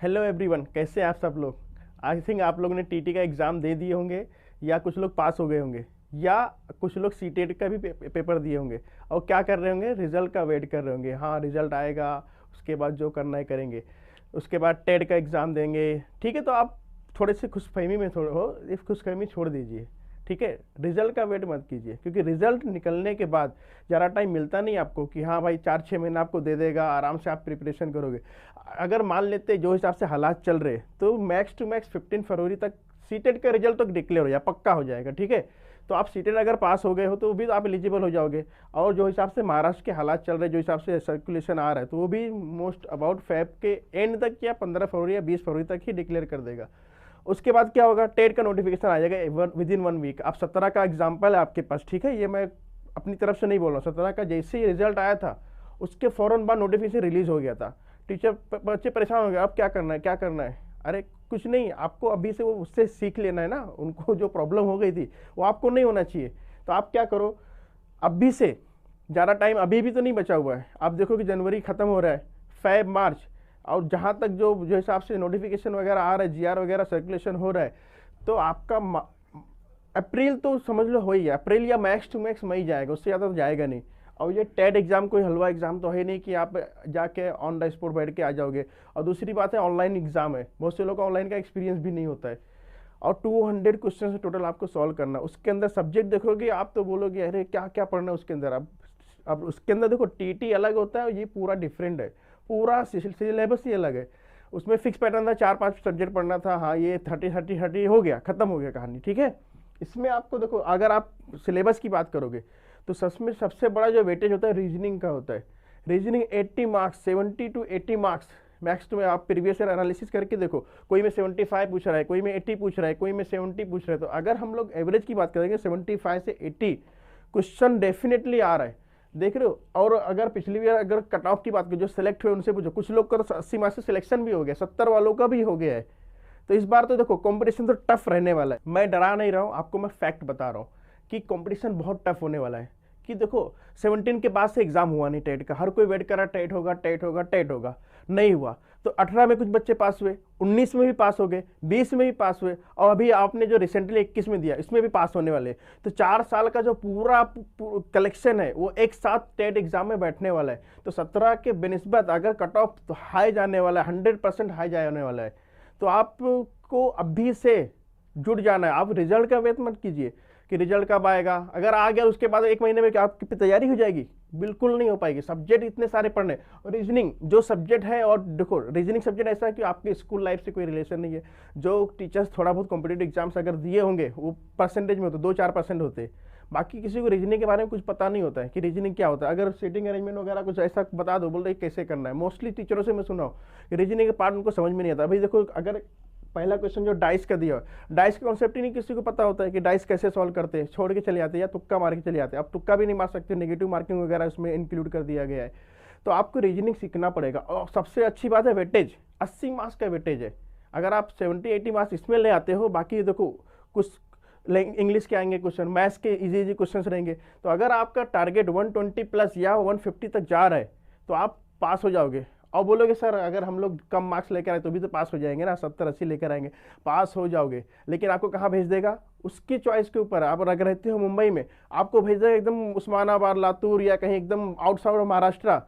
Hello everyone, कैसे हैं आप सब लोग। आई थिंक आप लोगों ने टीटी का एग्ज़ाम दे दिए होंगे, या कुछ लोग पास हो गए होंगे, या कुछ लोग सीटेट का भी पेपर दिए होंगे। और क्या कर रहे होंगे, रिजल्ट का वेट कर रहे होंगे। हाँ, रिजल्ट आएगा, उसके बाद जो करना है करेंगे। उसके बाद टेट का एग्ज़ाम देंगे। ठीक है, तो आप थोड़े से खुशफहमी में थोड़े हो, इस खुशफहमी छोड़ दीजिए। ठीक है, रिजल्ट का वेट मत कीजिए, क्योंकि रिजल्ट निकलने के बाद ज़्यादा टाइम मिलता नहीं आपको कि हाँ भाई 4-6 महीना आपको दे देगा, आराम से आप प्रिपरेशन करोगे। अगर मान लेते जो हिसाब से हालात चल रहे, तो मैक्स टू मैक्स 15 फरवरी तक सीटेट का रिजल्ट तो डिक्लेयर हो जाए, पक्का हो जाएगा। ठीक है, तो आप सीटेट अगर पास हो गए हो तो भी आप एलिजिबल हो जाओगे। और जो हिसाब से महाराष्ट्र के हालात चल रहे, जो हिसाब से सर्कुलेशन आ रहा है, तो वो भी मोस्ट अबाउट फेब के एंड तक या 15 फरवरी या 20 फरवरी तक ही डिक्लेयर कर देगा। उसके बाद क्या होगा, टेट का नोटिफिकेशन आ जाएगा विद इन 1 वीक। आप 17 का एग्जाम्पल है आपके पास, ठीक है, ये मैं अपनी तरफ से नहीं बोल रहा हूँ। 17 का जैसे ही रिजल्ट आया था, उसके फ़ौरन बाद नोटिफिकेशन रिलीज हो गया था। टीचर बच्चे परेशान हो गए, अब क्या करना है, क्या करना है। अरे कुछ नहीं, आपको अभी से वो उससे सीख लेना है ना। उनको जो प्रॉब्लम हो गई थी वो आपको नहीं होना चाहिए। तो आप क्या करो, अभी से, ज़्यादा टाइम अभी भी तो नहीं बचा हुआ है। आप देखो कि जनवरी ख़त्म हो रहा है, फेब मार्च, और जहाँ तक जो जो हिसाब से नोटिफिकेशन वगैरह आ रहा है, जीआर वगैरह सर्कुलेशन हो रहा है, तो आपका अप्रैल तो समझ लो हो ही है। अप्रैल या मैक्स टू मैक्स मई जाएगा, उससे ज़्यादा तो जाएगा नहीं। और ये टेट एग्ज़ाम कोई हलवा एग्ज़ाम तो है नहीं कि आप जाके ऑन द स्पॉट बैठ के आ जाओगे। और दूसरी बात है, ऑनलाइन एग्ज़ाम है, बहुत से लोगों का ऑनलाइन का एक्सपीरियंस भी नहीं होता है। और 200 क्वेश्चन टोटल आपको सॉल्व करना। उसके अंदर सब्जेक्ट देखोगे आप तो बोलोगे अरे क्या क्या पढ़ना है उसके अंदर। अब उसके अंदर देखो, टीटी अलग होता है और ये पूरा डिफरेंट है, पूरा सिलेबस ही अलग है। उसमें फिक्स पैटर्न था, 4-5 सब्जेक्ट पढ़ना था। हाँ, ये 30 हो गया, खत्म हो गया कहानी। ठीक है, इसमें आपको देखो, अगर आप सिलेबस की बात करोगे तो सच में सबसे बड़ा जो वेटेज होता है रीजनिंग का होता है। Reasoning 80 marks, 70 to 80 marks max. तो आप प्रीवियस ईयर एनालिसिस करके देखो, कोई में 75 पूछ रहा है, कोई में 80 पूछ रहा है, कोई में 70 पूछ रहा है। तो अगर हम लोग एवरेज की बात करेंगे, 75 से 80 क्वेश्चन डेफिनेटली आ रहा है, देख रहे हो। और अगर पिछली बार अगर कट ऑफ की बात करें, जो सेलेक्ट हुए उनसे पूछो, कुछ लोग का तो 80 मार्क्स से सिलेक्शन भी हो गया, 70 वालों का भी हो गया है। तो इस बार तो देखो कंपटीशन तो टफ रहने वाला है। मैं डरा नहीं रहा हूँ आपको, मैं फैक्ट बता रहा हूँ कि कंपटीशन बहुत टफ होने वाला है। कि देखो 17 के बाद से एग्जाम हुआ नहीं टेट का, हर कोई वेट करा टेट होगा टेट होगा टेट होगा, नहीं हुआ। तो 18 में कुछ बच्चे पास हुए, 19 में भी पास हो गए, 20 में भी पास हुए, और अभी आपने जो रिसेंटली 21 में दिया इसमें भी पास होने वाले। तो 4 साल का जो पूरा कलेक्शन है वो एक साथ टेट एग्जाम में बैठने वाला है। तो 17 के बेनिस्बत अगर कट ऑफ तो हाई जाने वाला है, 100% हाई जाने वाला है। तो आपको अभी से जुट जाना है। आप रिजल्ट का वेट मत कीजिए कि रिजल्ट कब आएगा, अगर आ गया उसके बाद 1 महीने में क्या आपकी तैयारी हो जाएगी, बिल्कुल नहीं हो पाएगी। सब्जेक्ट इतने सारे पढ़ने, और रीजनिंग जो सब्जेक्ट है, और देखो रीजनिंग सब्जेक्ट ऐसा है कि आपके स्कूल लाइफ से कोई रिलेशन नहीं है। जो टीचर्स थोड़ा बहुत कॉम्पिटेटिव एग्जाम्स अगर दिए होंगे वो परसेंटेज में होते, 2-4% होते। बाकी किसी को रीजनिंग के बारे में कुछ पता नहीं होता है कि रीजनिंग क्या होता है। अगर सीटिंग अरेंजमेंट वगैरह कुछ ऐसा बता दो, बोल रहे कैसे करना है, मोस्टली टीचरों से मैं सुना हूँ कि रीजनिंग के पार्ट उनको समझ में नहीं आता। अभी देखो, अगर पहला क्वेश्चन जो डाइस का दिया, डाइस का कॉन्सेप्ट ही नहीं किसी को पता होता है कि डाइस कैसे सॉल्व करते हैं, छोड़ के चले जाते हैं या तुक्का मार के चले जाते हैं। अब तुक्का भी नहीं मार सकते, नेगेटिव मार्किंग वगैरह उसमें इंक्लूड कर दिया गया है। तो आपको रीजनिंग सीखना पड़ेगा। और सबसे अच्छी बात है वेटेज, 80 मार्क्स का वेटेज है। अगर आप 70-80 मार्क्स इसमें ले आते हो, बाकी देखो कुछ इंग्लिश के आएंगे क्वेश्चन, मैथ्स के इजी इजी क्वेश्चन रहेंगे। तो अगर आपका टारगेट 120 प्लस या 150 तक जा रहा है तो आप पास हो जाओगे। और बोलोगे सर अगर हम लोग कम मार्क्स लेकर आए तो भी तो पास हो जाएंगे ना, 70-80 लेकर आएंगे, पास हो जाओगे। लेकिन आपको कहाँ भेज देगा, उसकी चॉइस के ऊपर। आप अगर रहते हो मुंबई में, आपको भेज देगा एकदम उस्मानाबाद, लातूर, या कहीं एकदम आउटसाइड महाराष्ट्र,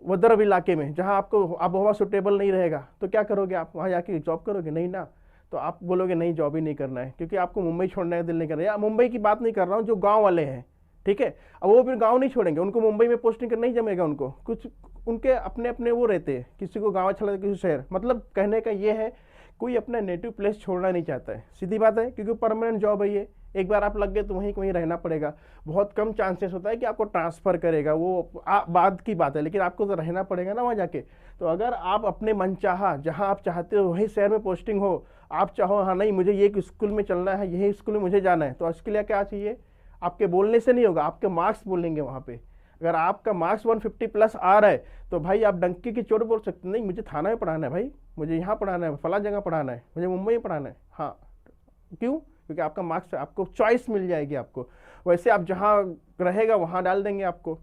वदर इलाके में, जहाँ आपको आबोहवा सुटेबल नहीं रहेगा। तो क्या करोगे आप, वहाँ जाके जॉब करोगे? नहीं ना। तो आप बोलोगे नहीं, जॉब ही नहीं करना है, क्योंकि आपको मुंबई छोड़ने का दिल नहीं कर रहा है। या मुंबई की बात नहीं कर रहा हूँ, जो गाँव वाले हैं, ठीक है, अब वो फिर गांव नहीं छोड़ेंगे, उनको मुंबई में पोस्टिंग करना नहीं जमेगा। उनको कुछ उनके अपने अपने वो रहते हैं, किसी को गांव अच्छा लगता है, किसी शहर। मतलब कहने का ये है, कोई अपना नेटिव प्लेस छोड़ना नहीं चाहता है, सीधी बात है, क्योंकि परमानेंट जॉब है ये। एक बार आप लग गए तो वहीं वहीं रहना पड़ेगा। बहुत कम चांसेस होता है कि आपको ट्रांसफ़र करेगा, वो बाद की बात है, लेकिन आपको तो रहना पड़ेगा ना वहाँ जाके। तो अगर आप अपने मनचाहा जहाँ आप चाहते हो वहीं शहर में पोस्टिंग हो, आप चाहो हाँ नहीं मुझे ये स्कूल में चलना है, यही स्कूल में मुझे जाना है, तो इसके लिए क्या चाहिए, आपके बोलने से नहीं होगा, आपके मार्क्स बोलेंगे वहाँ पे। अगर आपका मार्क्स 150 प्लस आ रहा है तो भाई आप डंकी की चोट बोल सकते नहीं, मुझे थाना में पढ़ाना है भाई, मुझे यहाँ पढ़ाना है, फला जगह पढ़ाना है, मुझे मुंबई में पढ़ाना है। हाँ, क्यों? क्योंकि आपका मार्क्स, आपको चॉइस मिल जाएगी आपको। वैसे आप जहाँ रहेगा वहाँ डाल देंगे आपको,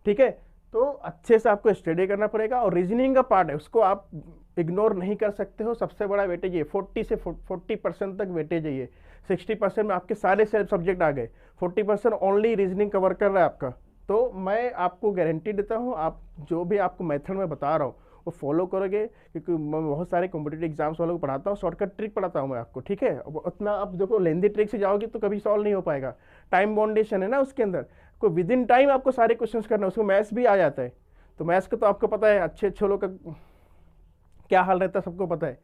ठीक है। तो अच्छे से आपको स्टडी करना पड़ेगा, और रीजनिंग का पार्ट है उसको आप इग्नोर नहीं कर सकते हो। सबसे बड़ा वेटेज ये 40 से 40% तक वेटेज है ये। 60% में आपके सारे सब्जेक्ट आ गए, 40% ओनली रीजनिंग कवर कर रहा है आपका। तो मैं आपको गारंटी देता हूँ, आप जो भी आपको मेथड में बता रहा हूँ वो फॉलो करोगे, क्योंकि मैं बहुत सारे कॉम्पिटेटिव एग्जाम्स वालों को पढ़ाता हूँ, शॉर्टकट ट्रिक पढ़ाता हूँ मैं आपको, ठीक है। उतना आप देखो लेंदी ट्रिक से जाओगे तो कभी सॉल्व नहीं हो पाएगा। टाइम बाउंडेशन है ना उसके अंदर, को विद इन टाइम आपको सारे क्वेश्चंस करना है। उसमें मैथ्स भी आ जाता है, तो मैथ्स का तो आपको पता है, अच्छे अच्छे लोग का क्या हाल रहता है सबको पता है,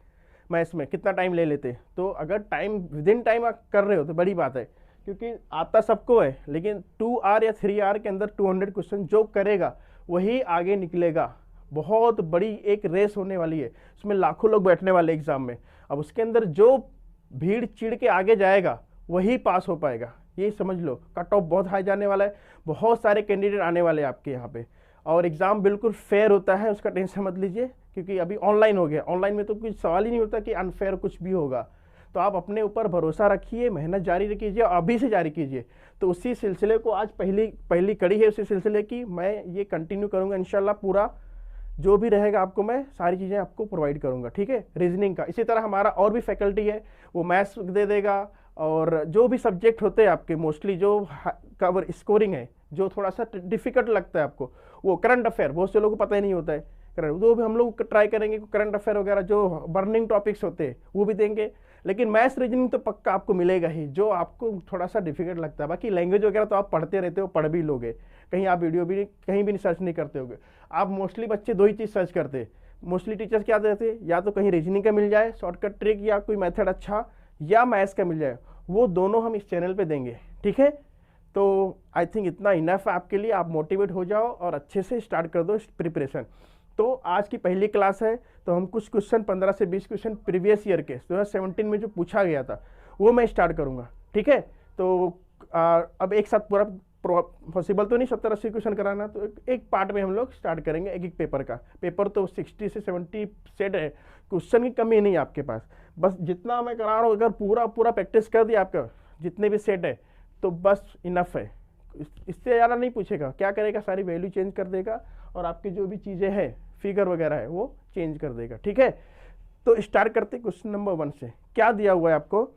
मैथ्स में कितना टाइम ले लेते हैं। तो अगर टाइम विद इन टाइम आप कर रहे हो तो बड़ी बात है, क्योंकि आता सबको है, लेकिन 2 आवर या 3 आवर के अंदर 200 क्वेश्चन जो करेगा वही आगे निकलेगा। बहुत बड़ी एक रेस होने वाली है, उसमें लाखों लोग बैठने वाले एग्जाम में। अब उसके अंदर जो भीड़ चिड़ के आगे जाएगा वही पास हो पाएगा, ये समझ लो। कट ऑफ बहुत हाई जाने वाला है, बहुत सारे कैंडिडेट आने वाले हैं आपके यहाँ पे, और एग्ज़ाम बिल्कुल फेयर होता है, उसका टेंशन मत लीजिए, क्योंकि अभी ऑनलाइन हो गया। ऑनलाइन में तो कुछ सवाल ही नहीं होता कि अनफेयर कुछ भी होगा। तो आप अपने ऊपर भरोसा रखिए, मेहनत जारी कीजिए, अभी से जारी कीजिए। तो उसी सिलसिले को आज पहली कड़ी है उसी सिलसिले की, मैं ये कंटिन्यू करूँगा इंशाल्लाह। पूरा जो भी रहेगा आपको मैं सारी चीज़ें आपको प्रोवाइड करूँगा, ठीक है। रीजनिंग का इसी तरह हमारा और भी फैकल्टी है, वो मैथ्स दे देगा, और जो भी सब्जेक्ट होते हैं आपके मोस्टली जो कवर स्कोरिंग है, जो थोड़ा सा डिफिकल्ट लगता है आपको, वो करंट अफेयर बहुत से लोगों को पता ही नहीं होता है, करंट वो भी हम लोग ट्राई करेंगे। करंट अफेयर वगैरह जो बर्निंग टॉपिक्स होते हैं वो भी देंगे, लेकिन मैथ्स रीजनिंग तो पक्का आपको मिलेगा ही, जो आपको थोड़ा सा डिफिकल्ट लगता है। बाकी लैंग्वेज वगैरह तो आप पढ़ते रहते हो, पढ़ भी लोगे, कहीं आप वीडियो भी कहीं भी सर्च नहीं करते होगे आप। मोस्टली बच्चे दो ही चीज़ सर्च करते हैं, मोस्टली टीचर्स क्या देते हैं, या तो कहीं रीजनिंग का मिल जाए शॉर्टकट ट्रिक या कोई मेथड अच्छा, या मैथ्स का मिल जाए, वो दोनों हम इस चैनल पे देंगे, ठीक है। तो आई थिंक इतना इनफ है आपके लिए, आप मोटिवेट हो जाओ और अच्छे से स्टार्ट कर दो प्रिपरेशन। तो आज की पहली क्लास है, तो हम कुछ क्वेश्चन 15 से 20 क्वेश्चन प्रीवियस ईयर के 2017 में जो पूछा गया था वो मैं स्टार्ट करूँगा, ठीक है। तो अब एक साथ पूरा पॉसिबल तो नहीं 70-80 क्वेश्चन कराना, तो एक पार्ट में हम लोग स्टार्ट करेंगे एक पेपर का। पेपर तो 60 से 70 सेट है, क्वेश्चन की कमी नहीं है आपके पास। बस जितना मैं करा रहा हूँ, अगर पूरा प्रैक्टिस कर दिया आपका जितने भी सेट है तो बस इनफ है। इससे ज़्यादा नहीं पूछेगा, क्या करेगा, सारी वैल्यू चेंज कर देगा, और आपकी जो भी चीज़ें हैं फिगर वगैरह है वो चेंज कर देगा, ठीक है। तो स्टार्ट करते क्वेश्चन नंबर 1 से। क्या दिया हुआ है आपको,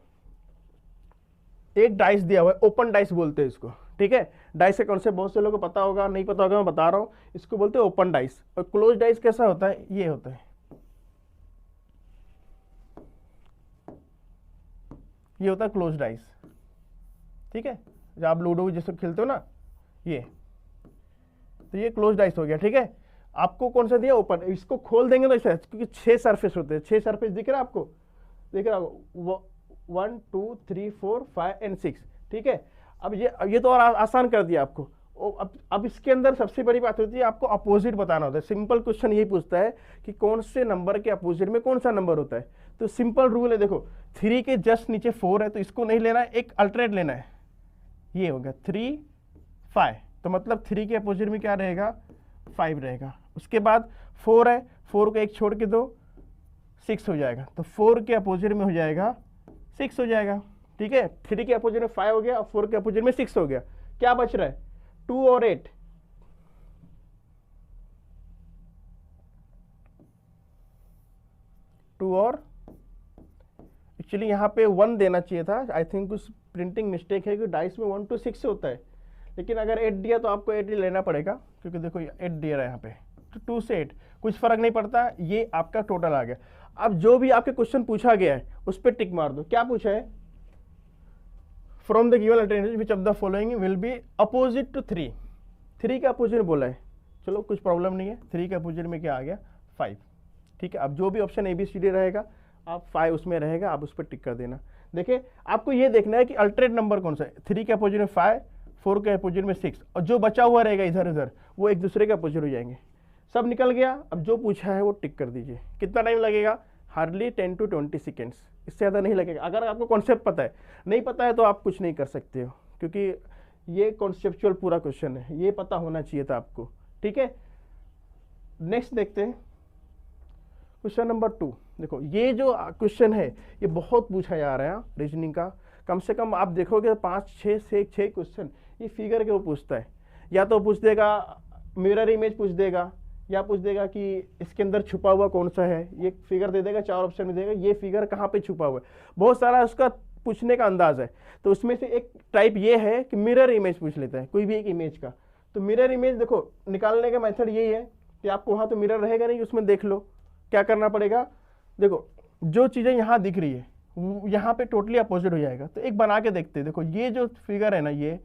एक डाइस दिया हुआ है, ओपन डाइस बोलते हैं इसको, ठीक है। डाइस का कॉन्सेप्ट बहुत से लोगों को पता होगा, नहीं पता होगा मैं बता रहा हूँ, इसको बोलते हैं ओपन डाइस। और क्लोज डाइस कैसा होता है, ये होता है, ये होता है क्लोज डाइस, ठीक है। जब आप लूडो जैसे खेलते हो ना, ये तो ये क्लोज डाइस हो गया, ठीक है। आपको कौन सा दिया, ओपन। इसको खोल देंगे तो ऐसा, क्योंकि 6 सरफेस होते हैं, 6 सरफेस दिख रहा है आपको, दिख रहा होगा 1 2 3 4 5 एंड 6, ठीक है। अब ये तो और आसान कर दिया आपको। अब इसके अंदर सबसे बड़ी बात होती है, आपको अपोजिट बताना होता है। सिंपल क्वेश्चन यही पूछता है कि कौन से नंबर के अपोजिट में कौन सा नंबर होता है। तो सिंपल रूल है, देखो 3 के जस्ट नीचे 4 है, तो इसको नहीं लेना है, एक अल्टरनेट लेना है, ये होगा 3 5, तो मतलब 3 के अपोजिट में क्या रहेगा, 5 रहेगा। उसके बाद 4 है, 4 को एक छोड़ के दो, 6 हो जाएगा, तो 4 के अपोजिट में हो जाएगा 6 हो जाएगा, ठीक है। 3 के अपोजिट में 5 हो गया, और 4 के अपोजिट में 6 हो गया। क्या बच रहा है, 2 और 8, 2 और एक्चुअली यहाँ पे 1 देना चाहिए था, आई थिंक कुछ प्रिंटिंग मिस्टेक है कि डाइस में 1 to 6 होता है, लेकिन अगर 8 दिया तो आपको 8 ही लेना पड़ेगा, क्योंकि देखो 8 दिया है यहाँ पे, तो 2 से 8 कुछ फर्क नहीं पड़ता, ये आपका टोटल आ गया। अब जो भी आपके क्वेश्चन पूछा गया है उस पर टिक मार दो। क्या पूछा है, from the given alternative which of the following will be opposite to 3, 3 के अपोजिट में बोला है, चलो कुछ प्रॉब्लम नहीं है। 3 के अपोजिट में क्या आ गया, 5, ठीक है। अब जो भी ऑप्शन ABCD रहेगा, आप 5 उसमें रहेगा, आप उस पर टिक कर देना। देखिए आपको ये देखना है कि अल्टरनेट नंबर कौन सा है, 3 के अपोजिट में 5, 4 के अपोजिट में 6, और जो बचा हुआ रहेगा इधर उधर वो एक दूसरे के अपोजिट हो जाएंगे। सब निकल गया, अब जो पूछा है वो टिक कर दीजिए। कितना टाइम लगेगा, हार्डली 10 to 20 सेकेंड्स, इससे ज़्यादा नहीं लगेगा। अगर आपको कॉन्सेप्ट पता है, नहीं पता है तो आप कुछ नहीं कर सकते हो, क्योंकि ये कॉन्सेप्चुअल पूरा क्वेश्चन है, ये पता होना चाहिए था आपको, ठीक है। नेक्स्ट देखते हैं क्वेश्चन नंबर 2। देखो ये जो क्वेश्चन है ये बहुत पूछा जा रहा है रीजनिंग का, कम से कम आप देखोगे 5 6 क्वेश्चन ये फिगर के वो पूछता है। या तो पूछ देगा मिरर इमेज पूछ देगा, या पूछ देगा कि इसके अंदर छुपा हुआ कौन सा है, ये फिगर दे देगा, 4 ऑप्शन में देगा, ये फिगर कहाँ पे छुपा हुआ है, बहुत सारा उसका पूछने का अंदाज है। तो उसमें से एक टाइप ये है कि मिरर इमेज पूछ लेता है कोई भी एक इमेज का। तो मिरर इमेज देखो निकालने का मेथड यही है कि आपको वहाँ तो मिरर रहेगा नहीं, उसमें देख लो क्या करना पड़ेगा। देखो जो चीज़ें यहाँ दिख रही है यहाँ पे टोटली अपोजिट हो जाएगा। तो एक बना के देखते हैं। देखो ये जो फिगर है ना, ये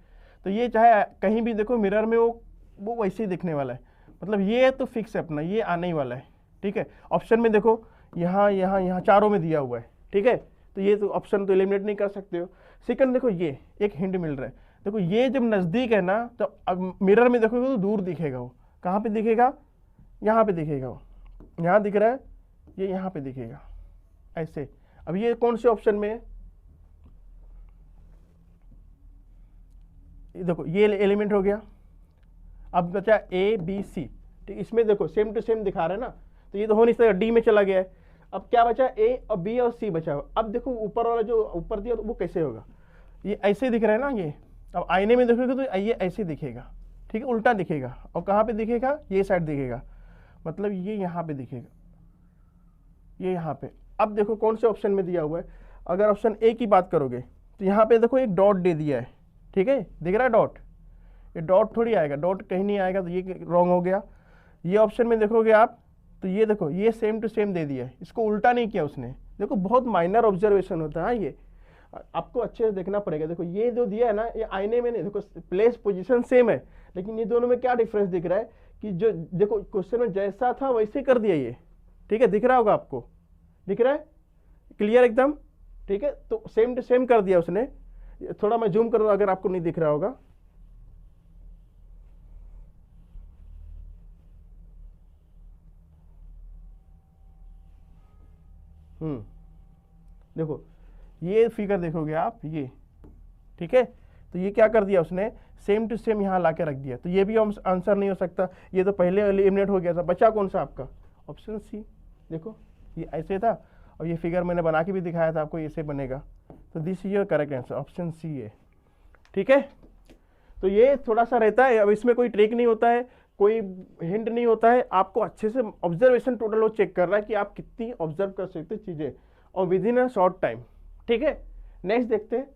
तो ये चाहे कहीं भी देखो मिरर में वो वैसे ही दिखने वाला है, मतलब ये तो फिक्स है अपना, ये आने ही वाला है। ठीक है, ऑप्शन में देखो यहाँ यहाँ यहाँ चारों में दिया हुआ है। ठीक है, तो ये तो ऑप्शन तो एलिमिनेट नहीं कर सकते हो। सेकंड देखो ये एक हिंट मिल रहा है, देखो ये जब नज़दीक है ना तो अब मिरर में देखोगे तो दूर दिखेगा, वो कहाँ पे दिखेगा, यहाँ पे दिखेगा, वो यहाँ दिख रहा है, ये यहाँ पे दिखेगा ऐसे। अब ये कौन से ऑप्शन में है, देखो ये एलिमेंट हो गया। अब बचा ए बी सी, ठीक, इसमें देखो सेम टू सेम दिखा रहा है ना, तो ये तो हो नहीं सकता, डी में चला गया है। अब क्या बचा, ए और बी और सी बचा हुआ। अब देखो ऊपर वाला जो ऊपर दिया तो वो कैसे होगा, ये ऐसे दिख रहा है ना ये। अब आईने में देखोगे तो ये ऐसे दिखेगा, ठीक है, उल्टा दिखेगा। और कहाँ पे दिखेगा, ये साइड दिखेगा, मतलब ये यहाँ पे दिखेगा, ये यहाँ पे। अब देखो कौन से ऑप्शन में दिया हुआ है, अगर ऑप्शन ए की बात करोगे तो यहाँ पे देखो एक डॉट दे दिया है। ठीक है, दिख रहा है डॉट, ये डॉट थोड़ी आएगा, डॉट कहीं नहीं आएगा, तो ये रॉन्ग हो गया। ये ऑप्शन में देखोगे आप तो ये देखो ये सेम टू सेम दे दिया है, इसको उल्टा नहीं किया उसने। देखो बहुत माइनर ऑब्जर्वेशन होता है, ये आपको अच्छे से देखना पड़ेगा। देखो ये जो दिया है ना, ये आईने में नहीं, देखो प्लेस पोजीशन सेम है, लेकिन ये दोनों में क्या डिफरेंस दिख रहा है कि जो देखो क्वेश्चन में जैसा था वैसे कर दिया ये। ठीक है, दिख रहा होगा आपको, दिख रहा है क्लियर एकदम। ठीक है, तो सेम टू सेम कर दिया उसने। थोड़ा मैं जूम करूँ अगर आपको नहीं दिख रहा होगा, देखो ये फिगर देखोगे आप ये। ठीक है, तो ये क्या कर दिया उसने, सेम टू सेम यहाँ ला के रख दिया। तो ये भी आंसर नहीं हो सकता, ये तो पहले एलिमिनेट हो गया था। बचा कौन सा आपका, ऑप्शन सी। देखो ये ऐसे था और ये फिगर मैंने बना के भी दिखाया था आपको, ऐसे बनेगा। तो this is your correct answer, option C है। ठीक है, तो ये थोड़ा सा रहता है, अब इसमें कोई ट्रिक नहीं होता है, कोई हिंट नहीं होता है, आपको अच्छे से ऑब्जर्वेशन टोटल वो चेक कर रहा है कि आप कितनी ऑब्जर्व कर सकते चीजें और with in a short time. ठीक है, नेक्स्ट देखते हैं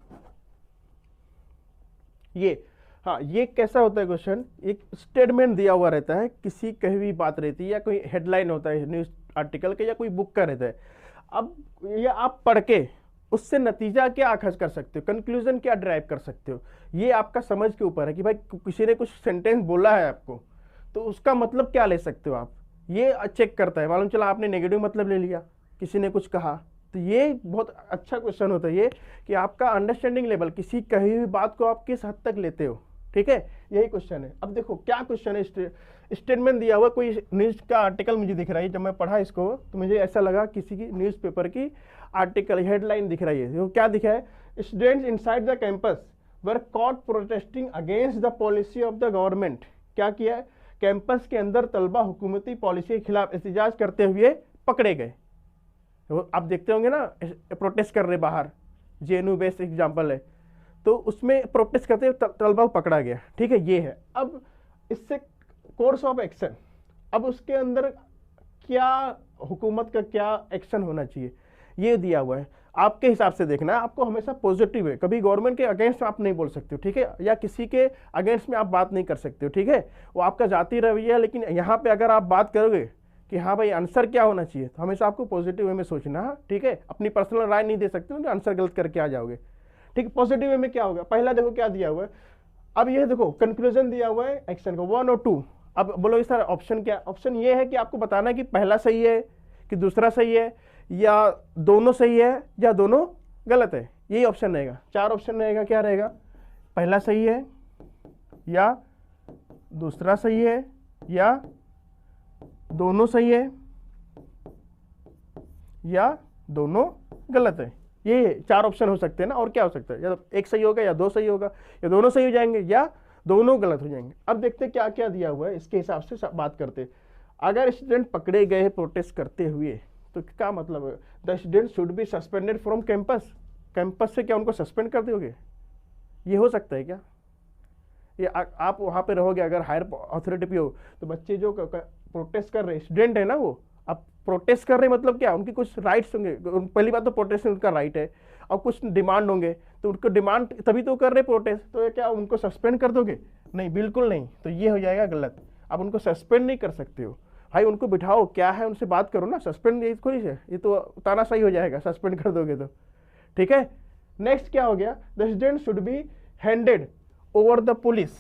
ये। हाँ, ये कैसा होता है क्वेश्चन, एक स्टेटमेंट दिया हुआ रहता है, किसी कहीं भी बात रहती है या कोई हेडलाइन होता है न्यूज आर्टिकल का या कोई बुक का रहता है। अब ये आप पढ़ के उससे नतीजा क्या अखज कर सकते हो, कंक्लूजन क्या ड्राइव कर सकते हो, ये आपका समझ के ऊपर है कि भाई किसी ने कुछ सेंटेंस बोला है आपको तो उसका मतलब क्या ले सकते हो आप, ये चेक करता है। मालूम चला आपने नेगेटिव मतलब ले लिया, किसी ने कुछ कहा, तो ये बहुत अच्छा क्वेश्चन होता है ये कि आपका अंडरस्टैंडिंग लेवल किसी कही हुई बात को आप किस हद तक लेते हो। ठीक है, यही क्वेश्चन है। अब देखो क्या क्वेश्चन है, स्टेटमेंट दिया हुआ, कोई न्यूज का आर्टिकल मुझे दिख रहा है। जब मैं पढ़ा इसको तो मुझे ऐसा लगा किसी की न्यूज़पेपर की आर्टिकल हेडलाइन दिख रही है। तो क्या दिखा है, students inside the campus were caught protesting against the policy of the government. क्या किया है, कैंपस के अंदर तलबा हुकूमती पॉलिसी के खिलाफ एहतजाज करते हुए पकड़े गए। तो आप देखते होंगे ना प्रोटेस्ट कर रहे बाहर, जेएनयू बेस्ट एग्जाम्पल है, तो उसमें प्रोटेस्ट करते हुए तलबा पकड़ा गया। ठीक है, ये है। अब इससे कोर्स ऑफ एक्शन, अब उसके अंदर क्या हुकूमत का क्या एक्शन होना चाहिए ये दिया हुआ है। आपके हिसाब से देखना है, आपको हमेशा पॉजिटिव है, कभी गवर्नमेंट के अगेंस्ट आप नहीं बोल सकते हो। ठीक है, या किसी के अगेंस्ट में आप बात नहीं कर सकते हो। ठीक है, वो आपका जाती रवैया है, लेकिन यहाँ पे अगर आप बात करोगे कि हाँ भाई आंसर क्या होना चाहिए, तो हमेशा आपको पॉजिटिव वे में सोचना है। ठीक है, अपनी पर्सनल राय नहीं दे सकते हो तो आंसर गलत करके आ जाओगे। ठीक है, पॉजिटिव वे में क्या होगा, पहला देखो क्या दिया हुआ है। अब ये देखो कंक्लूजन दिया हुआ है एक्शन को 1 और 2। अब बोलो सर ऑप्शन क्या, ऑप्शन ये है कि आपको बताना है कि पहला सही है कि दूसरा सही है या दोनों सही है या दोनों गलत है। यही ऑप्शन रहेगा, 4 ऑप्शन रहेगा। क्या रहेगा, पहला सही है या दूसरा सही है या दोनों सही है या दोनों गलत है। ये 4 ऑप्शन हो सकते हैं ना, और क्या हो सकता है, या तो एक सही होगा या 2 सही होगा या दोनों सही हो जाएंगे या दोनों गलत हो जाएंगे। अब देखते क्या क्या दिया हुआ है, इसके हिसाब से बात करते। अगर स्टूडेंट पकड़े गए प्रोटेस्ट करते हुए तो क्या मतलब है, the student should be suspended from campus. Campus से क्या उनको सस्पेंड कर दोगे, ये हो सकता है क्या, ये आप वहाँ पे रहोगे, अगर हायर अथॉरिटी पे हो, तो बच्चे जो प्रोटेस्ट कर रहे स्टूडेंट है ना, वो अब प्रोटेस्ट कर रहे मतलब क्या, उनकी कुछ राइट्स होंगे। पहली बात तो प्रोटेस्ट उनका राइट है, और कुछ डिमांड होंगे, तो उनको डिमांड तभी तो कर रहे प्रोटेस्ट, तो ये क्या उनको सस्पेंड कर दोगे? नहीं, बिल्कुल नहीं। तो ये हो जाएगा गलत। आप उनको सस्पेंड नहीं कर सकते हो भाई, उनको बिठाओ, क्या है उनसे बात करो ना। सस्पेंड ये थोड़ी है, ये तो तानाशाही हो जाएगा सस्पेंड कर दोगे तो। ठीक है, नेक्स्ट क्या हो गया, the student should be handed over the police.